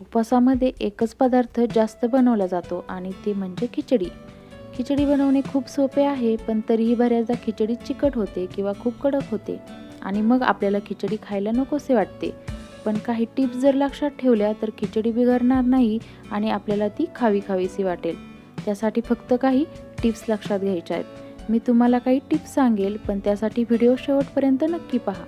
उपवासामध्ये एकच पदार्थ जास्त बनवला जातो आणि ते म्हणजे खिचडी. खिचडी बनवणे खूप सोपे आहे, पण तरीही बऱ्याचदा खिचडी चिकट होते किंवा खूप कडक होते आणि मग आपल्याला खिचडी खायला नकोसे वाटते. पण काही टिप्स जर लक्षात ठेवल्या तर खिचडी बिघडणार नाही आणि आपल्याला ती खावीशी वाटेल. त्यासाठी फक्त काही टिप्स लक्षात घ्यायच्या आहेत. मी तुम्हाला काही टिप्स सांगेल, पण त्यासाठी व्हिडिओ शेवटपर्यंत नक्की पहा.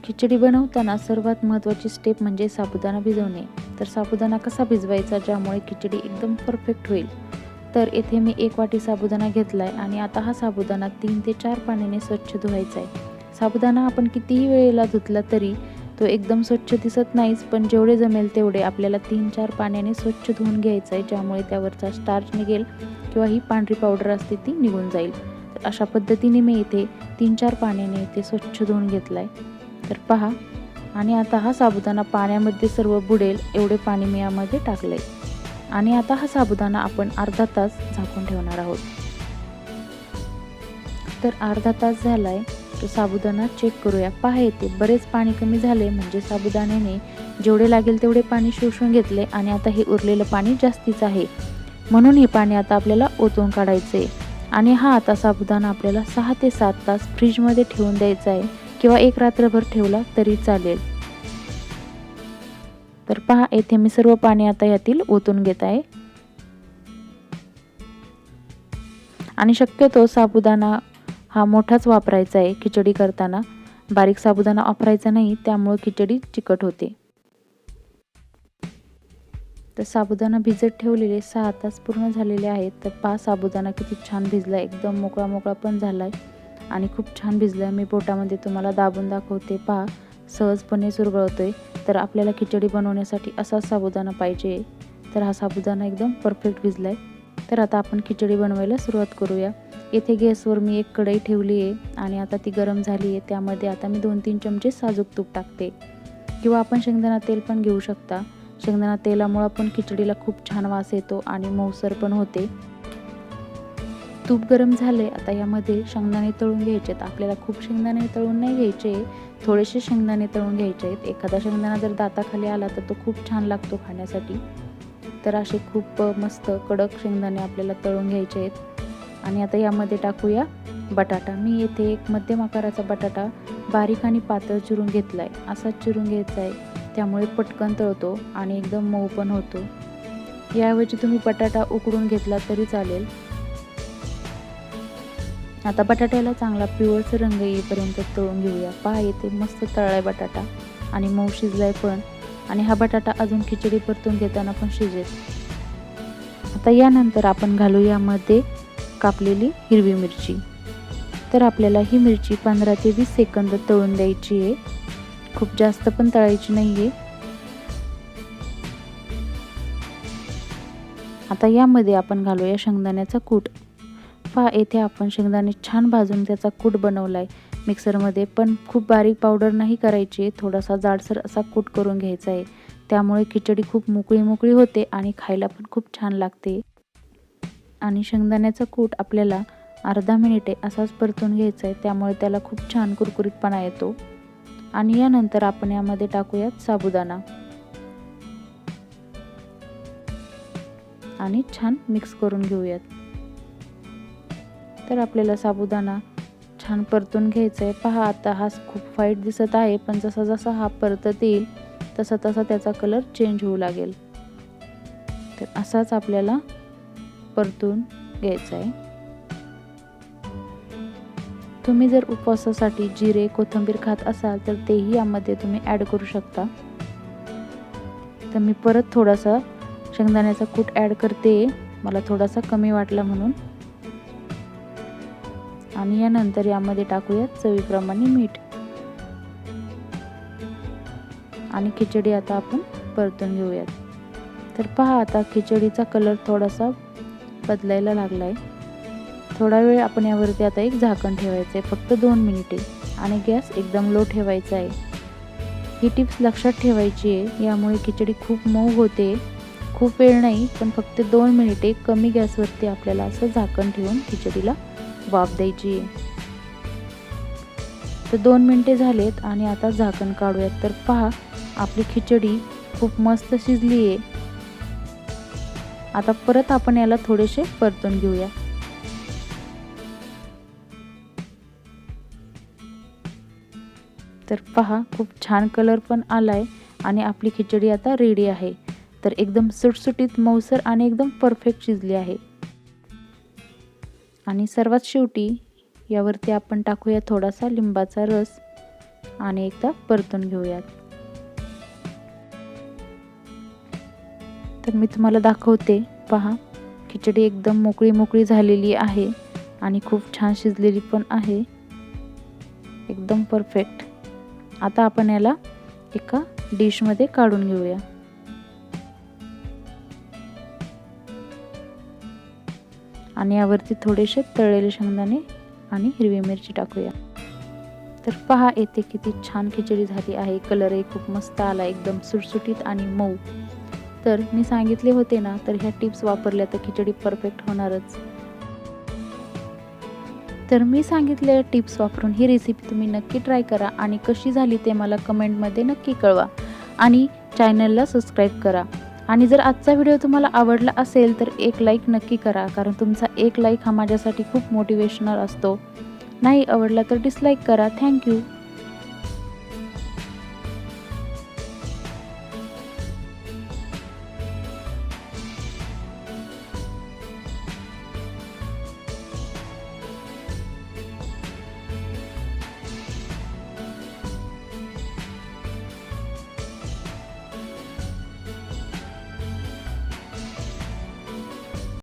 खिचडी बनवताना सर्वात महत्त्वाची स्टेप म्हणजे साबुदाणा भिजवणे. तर साबुदाणा कसा भिजवायचा ज्यामुळे खिचडी एकदम परफेक्ट होईल. तर येथे मी 1 वाटी साबुदाणा घेतला आहे आणि आता हा साबुदाणा 3 ते 4 पाण्याने स्वच्छ धुवायचा आहे. साबुदाणा आपण कितीही वेळेला धुतला तरी तो एकदम स्वच्छ दिसत नाहीच, पण जेवढे जमेल तेवढे आपल्याला 3-4 पाण्याने स्वच्छ धुवून घ्यायचं आहे, ज्यामुळे त्यावरचा स्टार्च निघेल किंवा ही पांढरी पावडर असते ती निघून जाईल. तर अशा पद्धतीने मी इथे 3-4 पाण्याने ते स्वच्छ धुवून घेतलं आहे. तर पहा, आणि आता हा साबुदाणा पाण्यामध्ये सर्व बुडेल एवढे पाणी मी यामध्ये टाकले आणि आता हा साबुदाणा आपण अर्धा तास झाकून ठेवणार आहोत. तर अर्धा तास झालाय, तर साबुदाणा चेक करूया. पहा, येते बरेच पाणी कमी झाले, म्हणजे साबुदाण्याने जेवढे लागेल तेवढे पाणी शोषून घेतले आणि आता हे उरलेलं पाणी जास्तीच आहे, म्हणून हे पाणी आता आपल्याला ओतून काढायचे. आणि हा आता साबुदाणा आपल्याला 6 ते 7 तास फ्रीजमध्ये ठेवून द्यायचा आहे किंवा एक रात्रभर ठेवला तरी चालेल. तर पहा, येथे मी सर्व पाणी आता यातील ओतून घेत आहे आणि शक्यतो साबुदाणा हा मोठाच वापरायचा आहे खिचडी करताना. बारीक साबुदाणा वापरायचा नाही, त्यामुळे खिचडी चिकट होते. तर साबुदाणा भिजत ठेवलेले 6 तास पूर्ण झालेले आहेत. तर पहा, साबुदाणा किती छान भिजला, एकदम मोकळा पण झालाय आणि खूप छान भिजलाय. मी बोटामध्ये तुम्हाला दाबून दाखवते. पहा, सहजपणे चुरगळतोय. तर आपल्याला खिचडी बनवण्यासाठी असा साबुदाणा पाहिजे. तर हा साबुदाणा एकदम परफेक्ट भिजलाय. तर आता आपण खिचडी बनवायला सुरुवात करूया. येथे गॅसवर मी एक कढई ठेवली आहे आणि आता ती गरम झाली आहे. त्यामध्ये आता मी 2-3 चमचे साजूक तूप टाकते किंवा आपण शेंगदाणा तेल पण घेऊ शकता. शेंगदाणा तेलामुळे पण खिचडीला खूप छान वास येतो आणि मऊसर पण होते. तूप गरम झाले, आता यामध्ये शेंगदाणे तळून घ्यायचे आहेत. आपल्याला खूप शेंगदाणे तळून नाही घ्यायचे, थोडेसे शेंगदाणे तळून घ्यायचे आहेत. एखादा शेंगदाणा जर दाताखाली आला तर तो खूप छान लागतो खाण्यासाठी. तर असे खूप मस्त कडक शेंगदाणे आपल्याला तळून घ्यायचे आहेत. आणि आता यामध्ये टाकूया बटाटा. मी येथे एक मध्यम आकाराचा बटाटा बारीक आणि पातळ चिरून घेतला आहे. असाच चिरून घ्यायचा आहे, त्यामुळे पटकन तळतो आणि एकदम मऊ पण होतो. याऐवजी तुम्ही बटाटा उकडून घेतला तरी चालेल. आता बटाट्याला चांगला पिवळसर रंग येईपर्यंत तळून घेऊया. पहा, येथे मस्त तळलाय बटाटा आणि मऊ शिजलाय पण, आणि हा बटाटा अजून खिचडी परतून घेताना पण शिजेल. आता यानंतर आपण घालू यामध्ये कापलेली हिरवी मिरची. तर आपल्याला ही मिरची 15 ते 20 सेकंद तळून द्यायची आहे, खूप जास्त पण तळायची नाहीये. आता यामध्ये आपण घालूया शेंगदाण्याचा कूट. पहा, येथे आपण शेंगदाणे छान भाजून त्याचा कूट बनवलाय मिक्सरमध्ये, पण खूप बारीक पावडर नाही करायची, थोडासा जाडसर असा कूट करून घ्यायचा आहे. त्यामुळे खिचडी खूप मोकळी होते आणि खायला पण खूप छान लागते. आणि शेंगदाण्याचा कूट आपल्याला अर्धा मिनिटे असाच परतून घ्यायचा आहे, त्यामुळे त्याला खूप छान कुरकुरीतपणा येतो. आणि यानंतर आपण यामध्ये टाकूयात साबुदाणा आणि छान मिक्स करून घेऊयात. तर आपल्याला साबुदाणा छान परतून घ्यायचा आहे. पहा, आता हा खूप व्हाईट दिसत आहे, पण जसा हा परतत येईल तसा त्याचा कलर चेंज होऊ लागेल. तर असाच आपल्याला परतून घ्यायचा आहे. तुम्ही जर उपवासासाठी जिरे कोथिंबीर खात असाल तर तेही यामध्ये तुम्ही ॲड करू शकता. तर मी परत थोडासा शेंगदाण्याचा कूट ॲड करते, मला थोडासा कमी वाटला म्हणून. आणि यानंतर यामध्ये टाकूयात चवीप्रमाणे मीठ आणि खिचडी आता आपण परतून घेऊयात. तर पहा, आता खिचडीचा कलर थोडासा बदलायला लागलाय. थोडा वेळ आपण यावरती आता एक झाकण ठेवायचं आहे, फक्त 2 मिनिटे, आणि गॅस एकदम लो ठेवायचा आहे. ही टिप्स लक्षात ठेवायची आहे, यामुळे खिचडी खूप मऊ होते. खूप वेळ नाही, पण फक्त 2 मिनिटे कमी गॅसवरती आपल्याला असं झाकण ठेवून खिचडीला वाफ द्यायची आहे. तर 2 मिनिटे झालेत आणि आता झाकण काढूयात. तर पहा आपली खिचडी खूप मस्त शिजली आहे. आता परत आपण याला थोडेसे परतून घेऊया. तर पहा खूप छान कलर पण आलाय आणि आपली खिचडी आता रेडी आहे. तर एकदम सुटसुटीत, मऊसर आणि एकदम परफेक्ट शिजली आहे. आणि सर्वात शेवटी यावरती आपण टाकूया थोडासा लिंबाचा रस आणि एकदा परतून घेऊयात. तर मी तुम्हाला दाखवते, पहा खिचडी एकदम मोकळी मोकळी झालेली आहे आणि खूप छान शिजलेली पण आहे, एकदम परफेक्ट. आता आपण याला एका डिशमध्ये काढून घेऊया. आणि यावरती थोडेसे तळलेले शेंगदाणे आणि हिरवी मिरची टाकूया. तर पहा येथे किती छान खिचडी झाली आहे. कलरही खूप मस्त आला, एकदम सुटसुटीत आणि मऊ. तर मी सांगितले होते ना, तर ह्या टिप्स वापरल्या तर खिचडी परफेक्ट होणारच. तर मी सांगितलेल्या टिप्स वापरून ही रेसिपी तुम्ही नक्की ट्राय करा आणि कशी झाली ते मला कमेंटमध्ये नक्की कळवा आणि चॅनलला सबस्क्राईब करा. आणि जर आजचा व्हिडिओ तुम्हाला आवडला असेल तर एक लाईक नक्की करा, कारण तुमचा एक लाईक हा माझ्यासाठी खूप मोटिवेशनल असतो. नाही आवडला तर डिसलाईक करा. थँक्यू.